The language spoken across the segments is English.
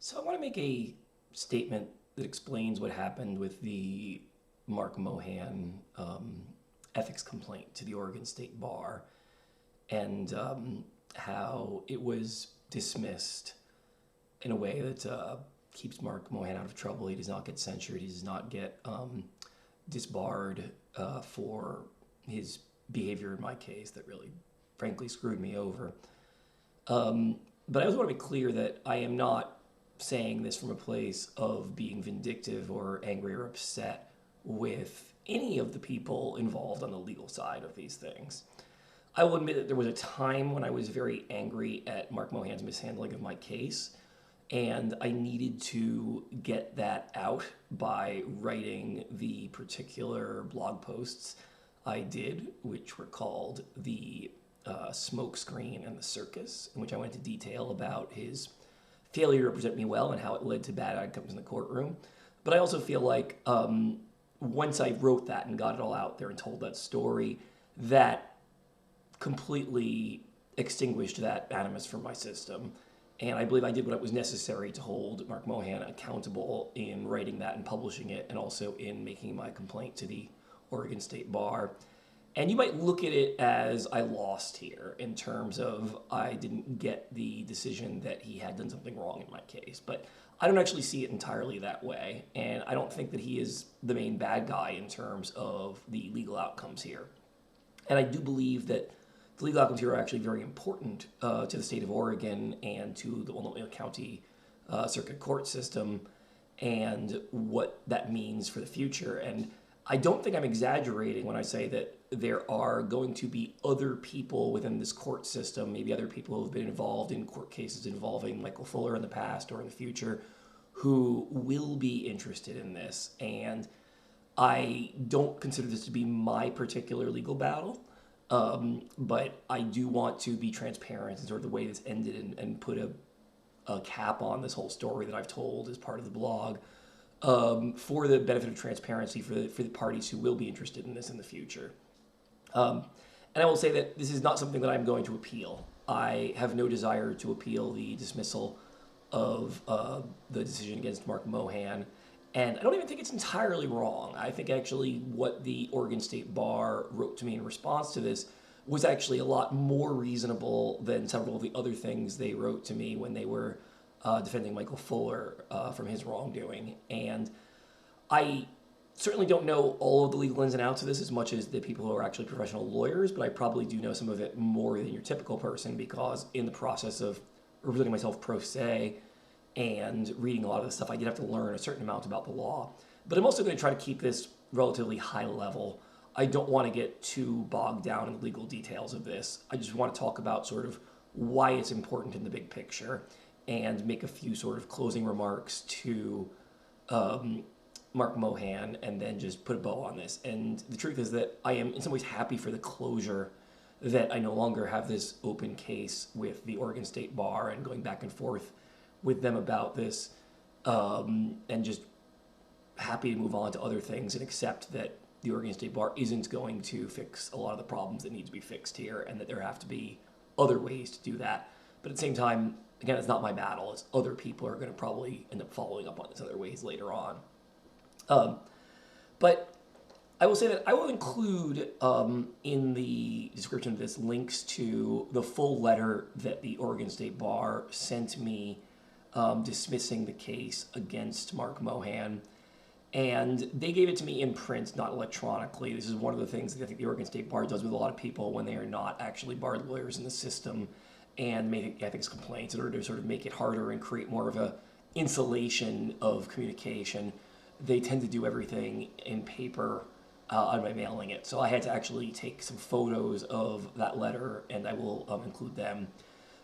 So I want to make a statement that explains what happened with the Marc Mohan ethics complaint to the Oregon State Bar and how it was dismissed in a way that keeps Marc Mohan out of trouble. He does not get censured. He does not get disbarred for his behavior in my case that really, frankly, screwed me over. But I also want to be clear that I am not saying this from a place of being vindictive or angry or upset with any of the people involved on the legal side of these things. I will admit that there was a time when I was very angry at Marc Mohan's mishandling of my case, and I needed to get that out by writing the particular blog posts I did, which were called the Smoke Screen and the Circus, in which I went into detail about his failure to represent me well and how it led to bad outcomes in the courtroom. But I also feel like once I wrote that and got it all out there and told that story, that completely extinguished that animus from my system. And I believe I did what was necessary to hold Marc Mohan accountable in writing that and publishing it, and also in making my complaint to the Oregon State Bar. And you might look at it as I lost here in terms of I didn't get the decision that he had done something wrong in my case. But I don't actually see it entirely that way. And I don't think that he is the main bad guy in terms of the legal outcomes here. And I do believe that the legal outcomes here are actually very important to the state of Oregon and to the Willamette County Circuit Court system and what that means for the future. And I don't think I'm exaggerating when I say that there are going to be other people within this court system, maybe other people who have been involved in court cases involving Michael Fuller in the past or in the future, who will be interested in this. And I don't consider this to be my particular legal battle, but I do want to be transparent in sort of the way this ended and put a cap on this whole story that I've told as part of the blog. For the benefit of transparency for the parties who will be interested in this in the future. And I will say that this is not something that I'm going to appeal. I have no desire to appeal the dismissal of the decision against Marc Mohan. And I don't even think it's entirely wrong. I think actually what the Oregon State Bar wrote to me in response to this was actually a lot more reasonable than several of the other things they wrote to me when they were defending Michael Fuller from his wrongdoing. And I certainly don't know all of the legal ins and outs of this as much as the people who are actually professional lawyers, but I probably do know some of it more than your typical person, because in the process of representing myself pro se and reading a lot of this stuff, I did have to learn a certain amount about the law. But I'm also going to try to keep this relatively high level. I don't want to get too bogged down in the legal details of this. I just want to talk about sort of why it's important in the big picture and make a few sort of closing remarks to Marc Mohan, and then just put a bow on this. And the truth is that I am in some ways happy for the closure that I no longer have this open case with the Oregon State Bar and going back and forth with them about this, and just happy to move on to other things and accept that the Oregon State Bar isn't going to fix a lot of the problems that need to be fixed here, and that there have to be other ways to do that. But at the same time, again, it's not my battle. It's other people are going to probably end up following up on this other ways later on. But I will say that I will include in the description of this links to the full letter that the Oregon State Bar sent me dismissing the case against Marc Mohan. And they gave it to me in print, not electronically. This is one of the things that I think the Oregon State Bar does with a lot of people when they are not actually barred lawyers in the system and make ethics complaints in order to sort of make it harder and create more of a insulation of communication. They tend to do everything in paper by mailing it. So I had to actually take some photos of that letter, and I will include them.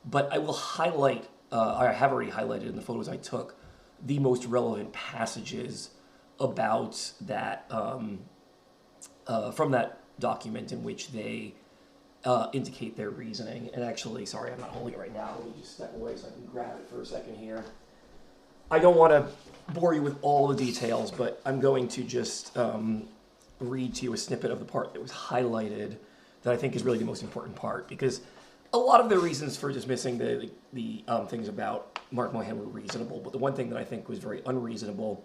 But I will highlight, I have already highlighted in the photos I took, the most relevant passages about that, from that document in which they indicate their reasoning. And actually, sorry, I'm not holding it right now. Let me just step away so I can grab it for a second here. I don't want to bore you with all the details, but I'm going to just read to you a snippet of the part that was highlighted that I think is really the most important part, because a lot of the reasons for dismissing the things about Marc Mohan were reasonable, but the one thing that I think was very unreasonable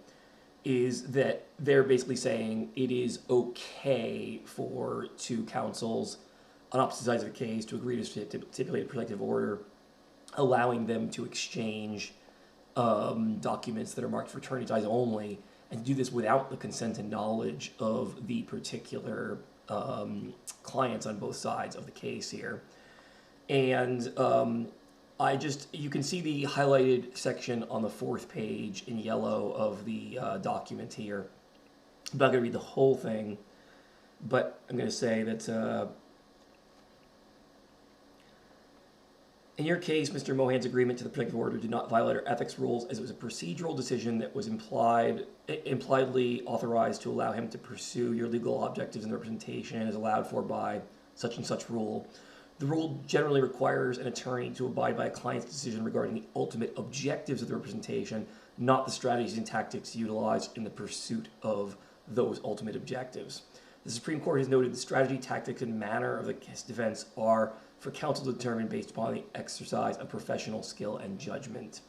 is that they're basically saying it is okay for two counsels on opposite sides of a case to agree to stipulated protective order, allowing them to exchange documents that are marked for attorney ties only, and do this without the consent and knowledge of the particular clients on both sides of the case here. And you can see the highlighted section on the 4th page in yellow of the document here. I'm not going to read the whole thing, but I'm going to say that in your case, Mr. Mohan's agreement to the protective order did not violate our ethics rules, as it was a procedural decision that was impliedly authorized to allow him to pursue your legal objectives and representation as allowed for by such and such rule. The rule generally requires an attorney to abide by a client's decision regarding the ultimate objectives of the representation, not the strategies and tactics utilized in the pursuit of those ultimate objectives. The Supreme Court has noted the strategy, tactics, and manner of the defense are for counsel to determine based upon the exercise of professional skill and judgment.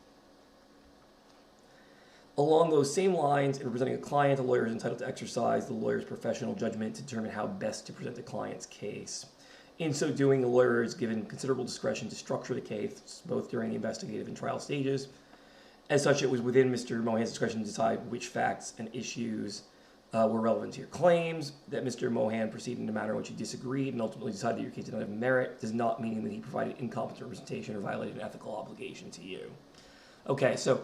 Along those same lines, in representing a client, a lawyer is entitled to exercise the lawyer's professional judgment to determine how best to present the client's case. In so doing, the lawyer is given considerable discretion to structure the case, both during the investigative and trial stages. As such, it was within Mr. Mohan's discretion to decide which facts and issues were relevant to your claims. That Mr. Mohan proceeded in a manner in which he disagreed and ultimately decided that your case did not have merit does not mean that he provided incompetent representation or violated an ethical obligation to you. Okay, so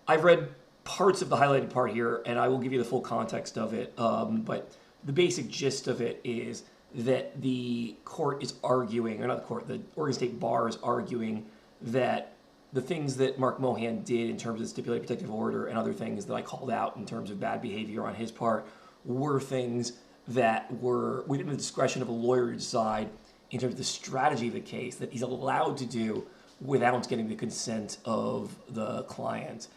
I've read parts of the highlighted part here, and I will give you the full context of it, but the basic gist of it is that the court is arguing, or not the court, the Oregon State Bar is arguing that the things that Marc Mohan did in terms of the stipulated protective order and other things that I called out in terms of bad behavior on his part were things that were within the discretion of a lawyer to decide in terms of the strategy of the case that he's allowed to do without getting the consent of the client.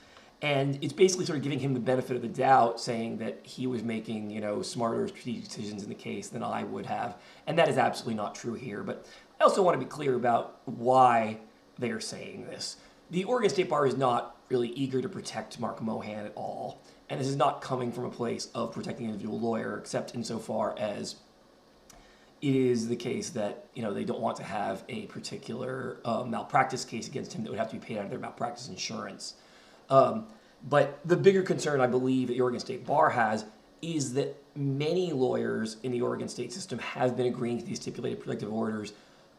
And it's basically sort of giving him the benefit of the doubt, saying that he was making, smarter strategic decisions in the case than I would have. And that is absolutely not true here. But I also want to be clear about why they are saying this. The Oregon State Bar is not really eager to protect Marc Mohan at all. And this is not coming from a place of protecting an individual lawyer, except insofar as it is the case that, they don't want to have a particular malpractice case against him that would have to be paid out of their malpractice insurance. But the bigger concern I believe that the Oregon State Bar has is that many lawyers in the Oregon State system have been agreeing to these stipulated protective orders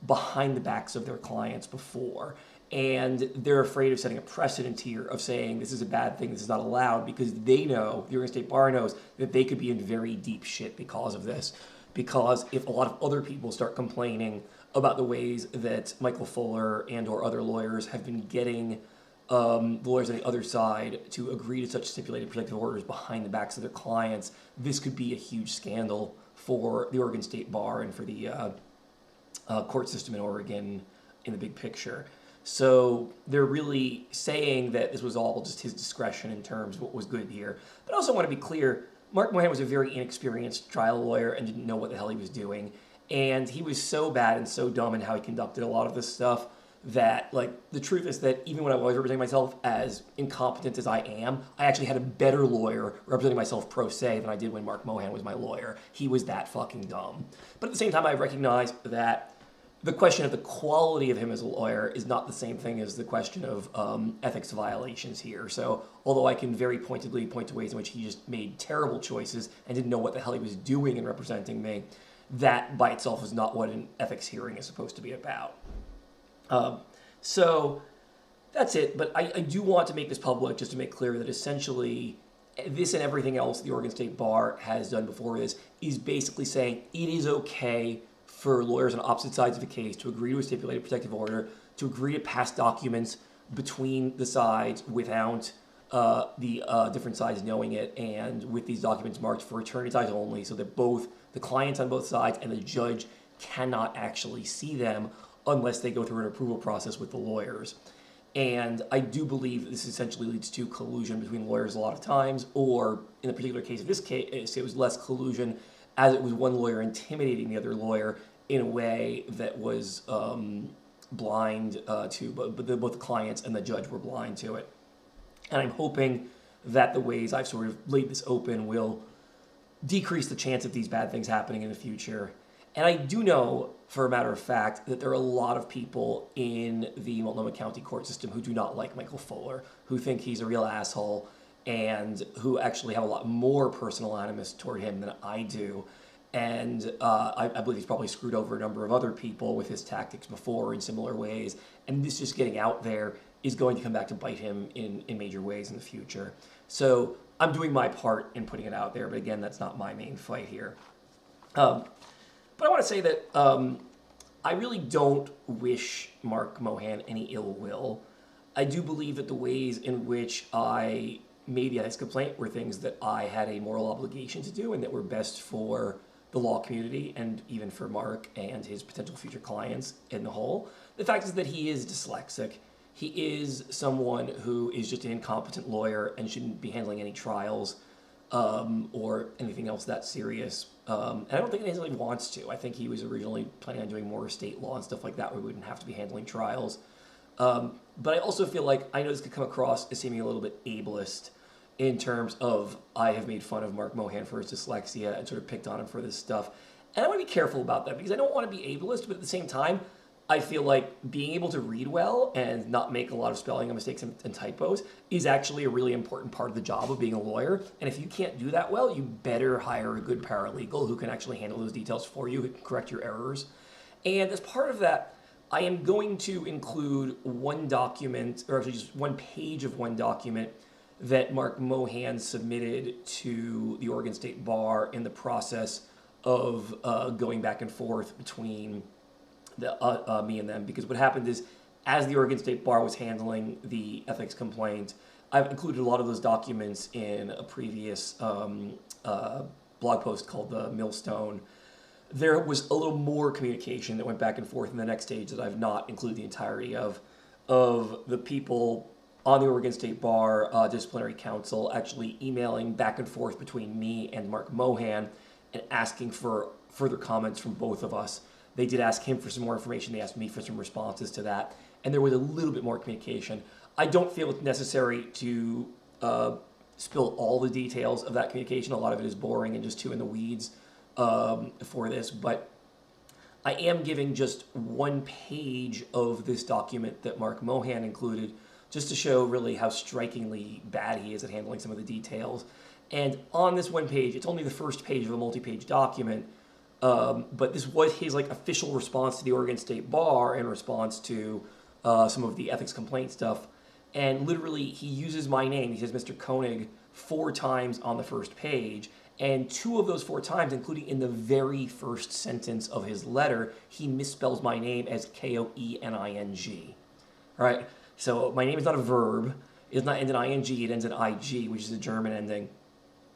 behind the backs of their clients before. And they're afraid of setting a precedent here of saying this is a bad thing, this is not allowed, because they know, the Oregon State Bar knows, that they could be in very deep shit because of this. Because if a lot of other people start complaining about the ways that Michael Fuller and or other lawyers have been getting the lawyers on the other side to agree to such stipulated protective orders behind the backs of their clients, this could be a huge scandal for the Oregon State Bar and for the court system in Oregon in the big picture. So they're really saying that this was all just his discretion in terms of what was good here. But I also want to be clear, Marc Mohan was a very inexperienced trial lawyer and didn't know what the hell he was doing. And he was so bad and so dumb in how he conducted a lot of this stuff that, the truth is that even when I was representing myself as incompetent as I am, I actually had a better lawyer representing myself pro se than I did when Marc Mohan was my lawyer. He was that fucking dumb. But at the same time, I recognize that the question of the quality of him as a lawyer is not the same thing as the question of ethics violations here. So although I can very pointedly point to ways in which he just made terrible choices and didn't know what the hell he was doing in representing me, that by itself is not what an ethics hearing is supposed to be about. So that's it, but I do want to make this public just to make clear that essentially this and everything else the Oregon State Bar has done before this is basically saying it is okay for lawyers on opposite sides of a case to agree to a stipulated protective order, to agree to pass documents between the sides without the different sides knowing it, and with these documents marked for attorney ties only, so that both the clients on both sides and the judge cannot actually see them unless they go through an approval process with the lawyers. And I do believe that this essentially leads to collusion between lawyers a lot of times, or in the particular case of this case, it was less collusion as it was one lawyer intimidating the other lawyer in a way that was blind to, but both the clients and the judge were blind to it. And I'm hoping that the ways I've sort of laid this open will decrease the chance of these bad things happening in the future. And I do know, for a matter of fact, that there are a lot of people in the Multnomah County court system who do not like Michael Fuller, who think he's a real asshole, and who actually have a lot more personal animus toward him than I do. And I believe he's probably screwed over a number of other people with his tactics before in similar ways. And this just getting out there is going to come back to bite him in major ways in the future. So I'm doing my part in putting it out there, but again, that's not my main fight here. But I want to say that I really don't wish Marc Mohan any ill will. I do believe that the ways in which I made the ethics complaint were things that I had a moral obligation to do and that were best for the law community and even for Marc and his potential future clients in the whole. The fact is that he is dyslexic. He is someone who is just an incompetent lawyer and shouldn't be handling any trials or anything else that serious. And I don't think he necessarily wants to. I think he was originally planning on doing more estate law and stuff like that where we wouldn't have to be handling trials. But I also feel like I know this could come across as seeming a little bit ableist in terms of I have made fun of Marc Mohan for his dyslexia and sort of picked on him for this stuff. And I want to be careful about that because I don't want to be ableist, but at the same time, I feel like being able to read well and not make a lot of spelling mistakes and typos is actually a really important part of the job of being a lawyer. And if you can't do that well, you better hire a good paralegal who can actually handle those details for you, who can correct your errors. And as part of that, I am going to include one document, or actually just one page of one document that Marc Mohan submitted to the Oregon State Bar in the process of going back and forth between me and them. Because what happened is, as the Oregon State Bar was handling the ethics complaint, I've included a lot of those documents in a previous blog post called The Millstone. There was a little more communication that went back and forth in the next stage that I've not included the entirety of the people on the Oregon State Bar Disciplinary Council actually emailing back and forth between me and Marc Mohan and asking for further comments from both of us. They did ask him for some more information. They asked me for some responses to that. And there was a little bit more communication. I don't feel it's necessary to spill all the details of that communication. A lot of it is boring and just too in the weeds for this. But I am giving just one page of this document that Marc Mohan included just to show really how strikingly bad he is at handling some of the details. And on this one page, it's only the first page of a multi-page document, but this was his official response to the Oregon State Bar in response to some of the ethics complaint stuff. And literally, he uses my name. He says Mr. Koenig 4 times on the first page. And 2 of those 4 times, including in the very first sentence of his letter, he misspells my name as Koening. Right? So my name is not a verb. It does not end in ing. It ends in ig, which is a German ending.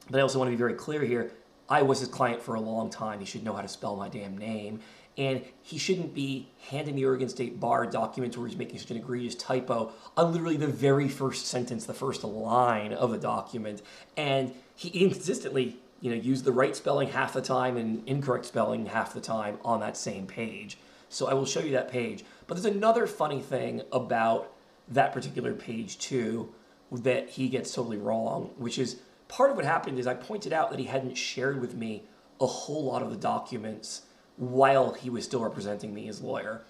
But I also want to be very clear here. I was his client for a long time. He should know how to spell my damn name. And he shouldn't be handing the Oregon State Bar documents where he's making such an egregious typo on literally the very first sentence, the first line of the document. And he inconsistently, used the right spelling half the time and incorrect spelling half the time on that same page. So I will show you that page. But there's another funny thing about that particular page too that he gets totally wrong, which is part of what happened is I pointed out that he hadn't shared with me a whole lot of the documents while he was still representing me as lawyer.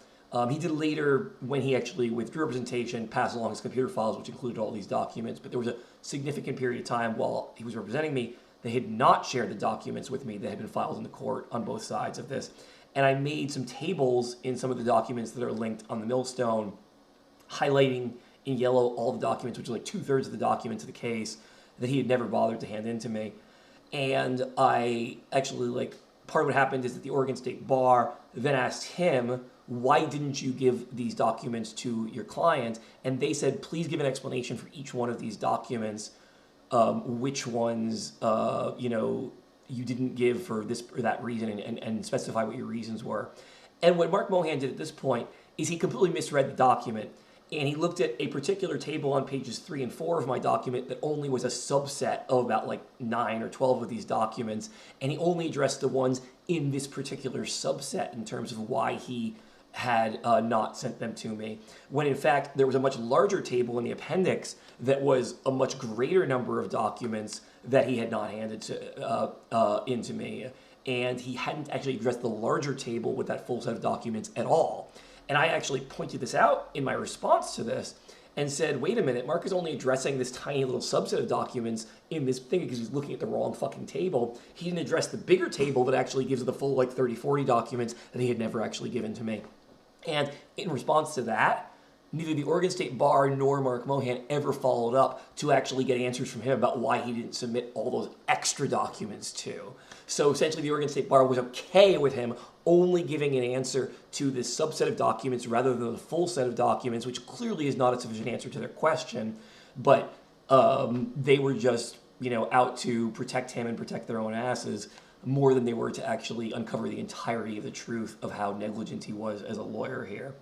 He did later, when he actually withdrew representation, pass along his computer files, which included all these documents, but there was a significant period of time while he was representing me that he had not shared the documents with me that had been filed in the court on both sides of this. And I made some tables in some of the documents that are linked on the Millstone, highlighting in yellow all the documents, which are 2/3 of the documents of the case that he had never bothered to hand in to me. And I actually, part of what happened is that the Oregon State Bar then asked him, why didn't you give these documents to your client? And they said, please give an explanation for each one of these documents, which ones, you didn't give for this or that reason, and specify what your reasons were. And what Marc Mohan did at this point is he completely misread the document. And he looked at a particular table on pages 3 and 4 of my document that only was a subset of about 9 or 12 of these documents. And he only addressed the ones in this particular subset in terms of why he had not sent them to me, when in fact there was a much larger table in the appendix that was a much greater number of documents that he had not handed into me, and he hadn't actually addressed the larger table with that full set of documents at all. And I actually pointed this out in my response to this and said, wait a minute, Mark is only addressing this tiny little subset of documents in this thing because he's looking at the wrong fucking table. He didn't address the bigger table that actually gives the full 30, 40 documents that he had never actually given to me. And in response to that, neither the Oregon State Bar nor Marc Mohan ever followed up to actually get answers from him about why he didn't submit all those extra documents too. So essentially the Oregon State Bar was okay with him only giving an answer to this subset of documents rather than the full set of documents, which clearly is not a sufficient answer to their question. But they were just, out to protect him and protect their own asses more than they were to actually uncover the entirety of the truth of how negligent he was as a lawyer here.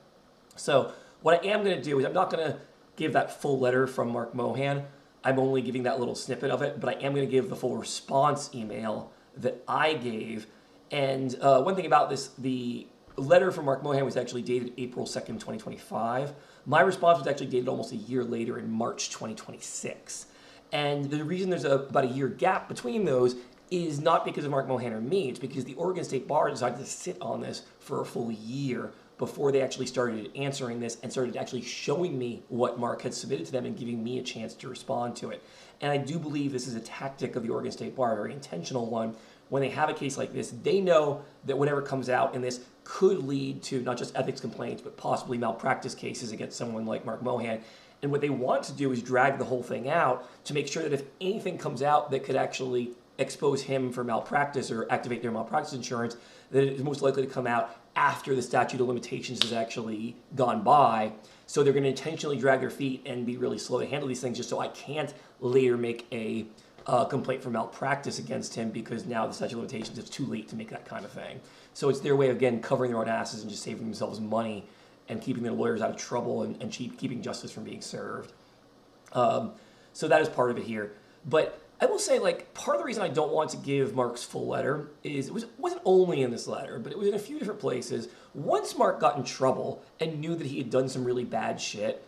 So what I am going to do is I'm not going to give that full letter from Marc Mohan. I'm only giving that little snippet of it, but I am going to give the full response email that I gave. And one thing about this, the letter from Marc Mohan was actually dated April 2nd, 2025. My response was actually dated almost a year later in March 2026. And the reason there's about a year gap between those is not because of Marc Mohan or me. It's because the Oregon State Bar decided to sit on this for a full year before they actually started answering this and started actually showing me what Mark had submitted to them and giving me a chance to respond to it. And I do believe this is a tactic of the Oregon State Bar, a very intentional one. When they have a case like this, they know that whatever comes out in this could lead to not just ethics complaints, but possibly malpractice cases against someone like Marc Mohan. And what they want to do is drag the whole thing out to make sure that if anything comes out that could actually expose him for malpractice or activate their malpractice insurance, that it is most likely to come out after the statute of limitations has actually gone by. So they're going to intentionally drag their feet and be really slow to handle these things just so I can't later make a complaint for malpractice against him because now the statute of limitations is too late to make that kind of thing. So it's their way of, again, covering their own asses and just saving themselves money and keeping their lawyers out of trouble and keeping justice from being served. So that is part of it here. But I will say, part of the reason I don't want to give Mark's full letter is it wasn't only in this letter, but it was in a few different places. Once Mark got in trouble and knew that he had done some really bad shit,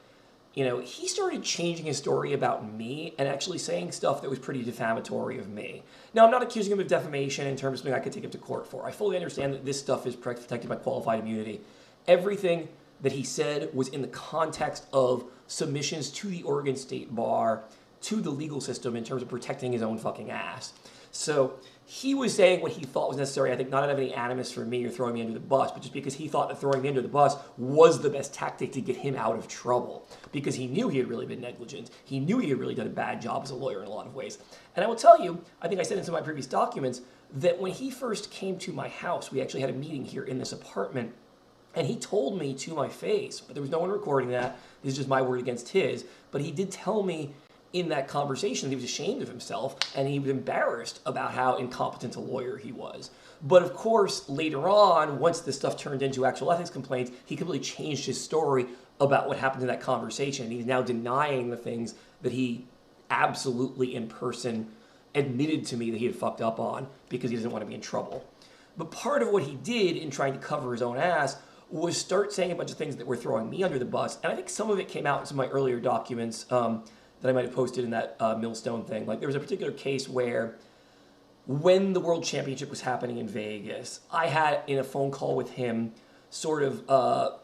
he started changing his story about me and actually saying stuff that was pretty defamatory of me. Now, I'm not accusing him of defamation in terms of something I could take him to court for. I fully understand that this stuff is protected by qualified immunity. Everything that he said was in the context of submissions to the Oregon State Bar, to the legal system in terms of protecting his own fucking ass. So he was saying what he thought was necessary, I think not out of any animus for me or throwing me under the bus, but just because he thought that throwing me under the bus was the best tactic to get him out of trouble, because he knew he had really been negligent. He knew he had really done a bad job as a lawyer in a lot of ways. And I will tell you, I think I said in some of my previous documents, that when he first came to my house, we actually had a meeting here in this apartment, and he told me to my face, but there was no one recording that, this is just my word against his, but he did tell me in that conversation he was ashamed of himself and he was embarrassed about how incompetent a lawyer he was. But of course, later on, once this stuff turned into actual ethics complaints, he completely changed his story about what happened in that conversation. He's now denying the things that he absolutely in person admitted to me that he had fucked up on because he doesn't want to be in trouble. But part of what he did in trying to cover his own ass was start saying a bunch of things that were throwing me under the bus. And I think some of it came out in some of my earlier documents that I might have posted in that Millstone thing. There was a particular case where when the World Championship was happening in Vegas, I had, in a phone call with him, sort of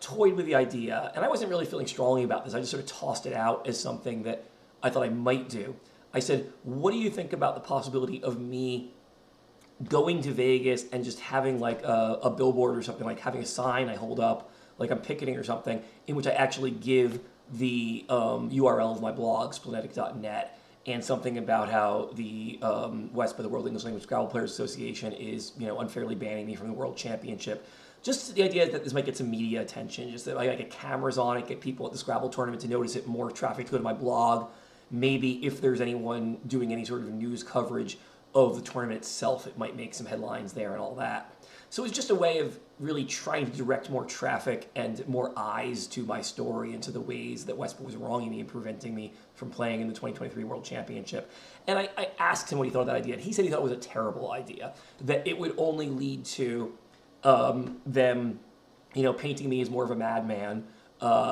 toyed with the idea, and I wasn't really feeling strongly about this. I just sort of tossed it out as something that I thought I might do. I said, what do you think about the possibility of me going to Vegas and just having a billboard or something, having a sign I hold up, like I'm picketing or something, in which I actually give the URL of my blog, splenetic.net, and something about how the WESPA, the World English Language Scrabble Players Association, is unfairly banning me from the World Championship. Just the idea that this might get some media attention, just that I get cameras on it, get people at the Scrabble tournament to notice it, more traffic to go to my blog. Maybe if there's anyone doing any sort of news coverage of the tournament itself, it might make some headlines there and all that. So it's just a way of really trying to direct more traffic and more eyes to my story and to the ways that WESPA was wronging me and preventing me from playing in the 2023 World Championship. And I asked him what he thought of that idea, and he said he thought it was a terrible idea, that it would only lead to them painting me as more of a madman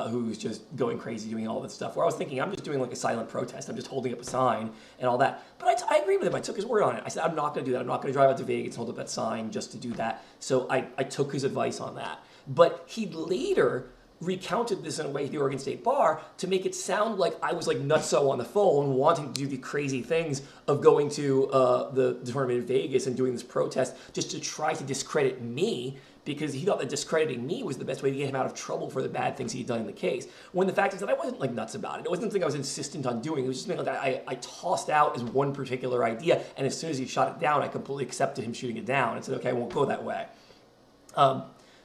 who's just going crazy doing all this stuff. Where I was thinking, I'm just doing like a silent protest. I'm just holding up a sign and all that. But I agree with him. I took his word on it. I said, I'm not going to do that. I'm not going to drive out to Vegas and hold up that sign just to do that. So I took his advice on that. But he later recounted this in a way to the Oregon State Bar to make it sound like I was like nutso on the phone wanting to do the crazy things of going to the tournament in Vegas and doing this protest just to try to discredit me, because he thought that discrediting me was the best way to get him out of trouble for the bad things he'd done in the case. When the fact is that I wasn't like nuts about it. It wasn't something I was insistent on doing. It was just something that I tossed out as one particular idea, and as soon as he shot it down, I completely accepted him shooting it down and said, okay, I won't go that way.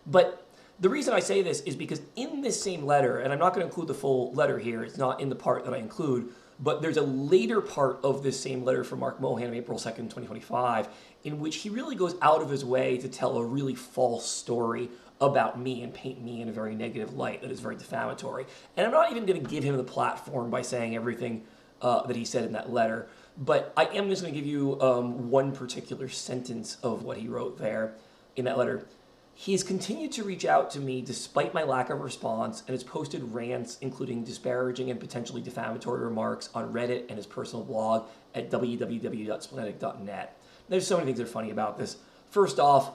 But the reason I say this is because in this same letter, and I'm not going to include the full letter here, it's not in the part that I include, but there's a later part of this same letter from Marc Mohan on April 2nd, 2025, in which he really goes out of his way to tell a really false story about me and paint me in a very negative light that is very defamatory. And I'm not even going to give him the platform by saying everything that he said in that letter, but I am just going to give you one particular sentence of what he wrote there in that letter. He has continued to reach out to me despite my lack of response and has posted rants, including disparaging and potentially defamatory remarks on Reddit and his personal blog at www.splenetic.net. There's so many things that are funny about this. First off,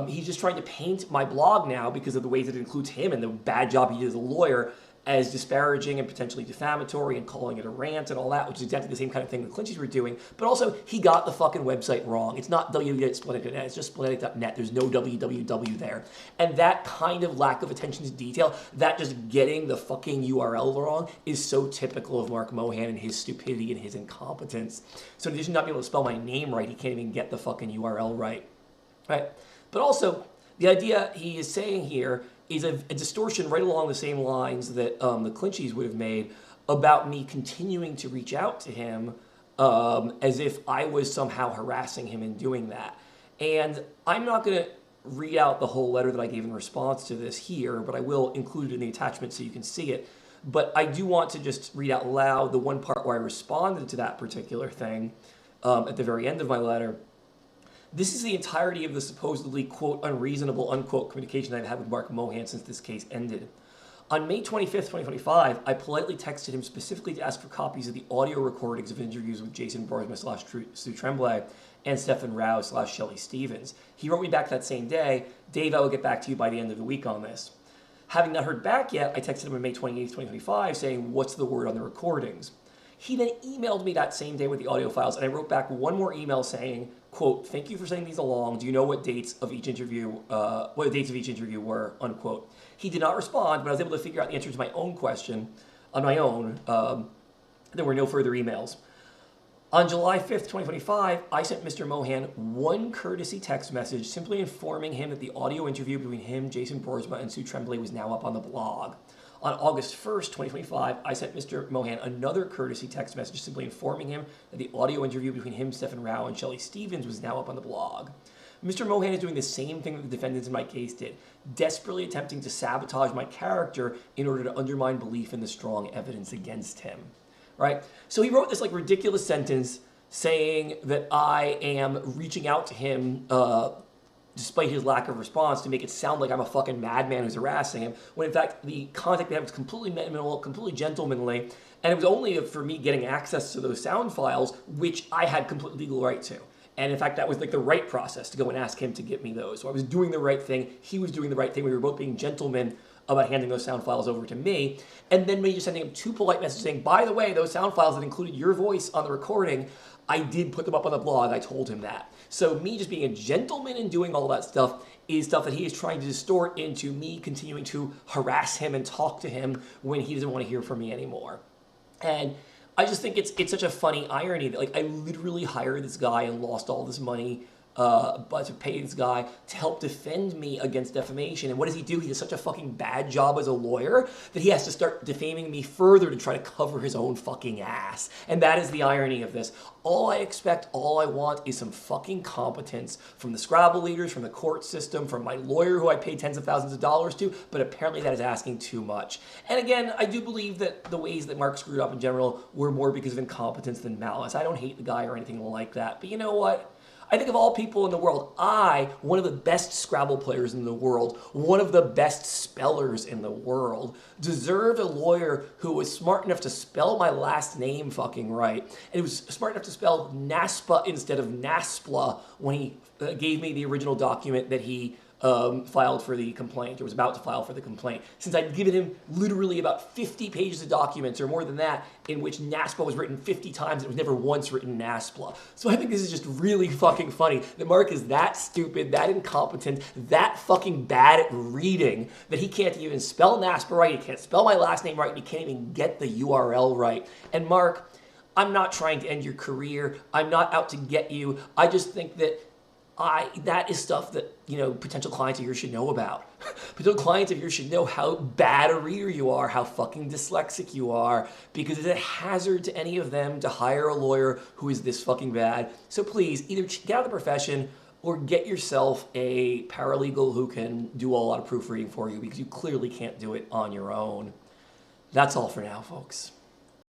he's just trying to paint my blog now, because of the ways that it includes him and the bad job he did as a lawyer, as disparaging and potentially defamatory and calling it a rant and all that, which is exactly the same kind of thing the Clinchies were doing. But also, he got the fucking website wrong. It's not www.splenetic.net, it's just splenetic.net. There's no www there. And that kind of lack of attention to detail, that just getting the fucking URL wrong, is so typical of Marc Mohan and his stupidity and his incompetence. So in addition to not being able to spell my name right, he can't even get the fucking URL right. Right? But also, the idea he is saying here is a distortion right along the same lines that the Clinchies would have made about me continuing to reach out to him as if I was somehow harassing him in doing that. And I'm not going to read out the whole letter that I gave in response to this here, but I will include it in the attachment so you can see it. But I do want to just read out loud the one part where I responded to that particular thing at the very end of my letter. This is the entirety of the supposedly, quote, unreasonable, unquote, communication I've had with Marc Mohan since this case ended. On May 25th, 2025, I politely texted him specifically to ask for copies of the audio recordings of interviews with Jason Borsma / Sue Tremblay and Stephen Rao / Shelley Stevens. He wrote me back that same day, Dave, I will get back to you by the end of the week on this. Having not heard back yet, I texted him on May 28th, 2025, saying, what's the word on the recordings? He then emailed me that same day with the audio files, and I wrote back one more email saying, quote, thank you for sending these along. Do you know what dates of each interview were, unquote. He did not respond, but I was able to figure out the answer to my own question on my own. There were no further emails. On July 5th, 2025, I sent Mr. Mohan one courtesy text message simply informing him that the audio interview between him, Jason Borsma, and Sue Tremblay was now up on the blog. On August 1st, 2025, I sent Mr. Mohan another courtesy text message simply informing him that the audio interview between him, Stephen Rao, and Shelley Stevens was now up on the blog. Mr. Mohan is doing the same thing that the defendants in my case did, desperately attempting to sabotage my character in order to undermine belief in the strong evidence against him. Right? So he wrote this like ridiculous sentence saying that I am reaching out to him despite his lack of response to make it sound like I'm a fucking madman who's harassing him, when in fact the contact we had was completely minimal, completely gentlemanly, and it was only for me getting access to those sound files, which I had complete legal right to. And in fact, that was like the right process to go and ask him to get me those. So I was doing the right thing, he was doing the right thing, we were both being gentlemen about handing those sound files over to me, and then me just sending him two polite messages saying, by the way, those sound files that included your voice on the recording, I did put them up on the blog, I told him that. So me just being a gentleman and doing all that stuff is stuff that he is trying to distort into me continuing to harass him and talk to him when he doesn't want to hear from me anymore. And I just think it's such a funny irony that like I literally hired this guy and lost all this money but to pay this guy to help defend me against defamation. And what does he do? He does such a fucking bad job as a lawyer that he has to start defaming me further to try to cover his own fucking ass. And that is the irony of this. All I expect, all I want is some fucking competence from the Scrabble leaders, from the court system, from my lawyer who I paid tens of thousands of dollars to, but apparently that is asking too much. And again, I do believe that the ways that Mark screwed up in general were more because of incompetence than malice. I don't hate the guy or anything like that, but you know what? I think of all people in the world, one of the best Scrabble players in the world, one of the best spellers in the world, deserved a lawyer who was smart enough to spell my last name fucking right. And he was smart enough to spell NASPA instead of NASPLA when he gave me the original document that he filed for the complaint, or was about to file for the complaint, since I'd given him literally about 50 pages of documents, or more than that, in which NASPLA was written 50 times, and it was never once written NASPLA. So I think this is just really fucking funny that Mark is that stupid, that incompetent, that fucking bad at reading, that he can't even spell NASPLA right, he can't spell my last name right, and he can't even get the URL right. And Mark, I'm not trying to end your career, I'm not out to get you, I just think that that is stuff that, potential clients of yours should know about. Potential clients of yours should know how bad a reader you are, how fucking dyslexic you are, because it's a hazard to any of them to hire a lawyer who is this fucking bad. So please, either get out of the profession or get yourself a paralegal who can do a lot of proofreading for you, because you clearly can't do it on your own. That's all for now, folks.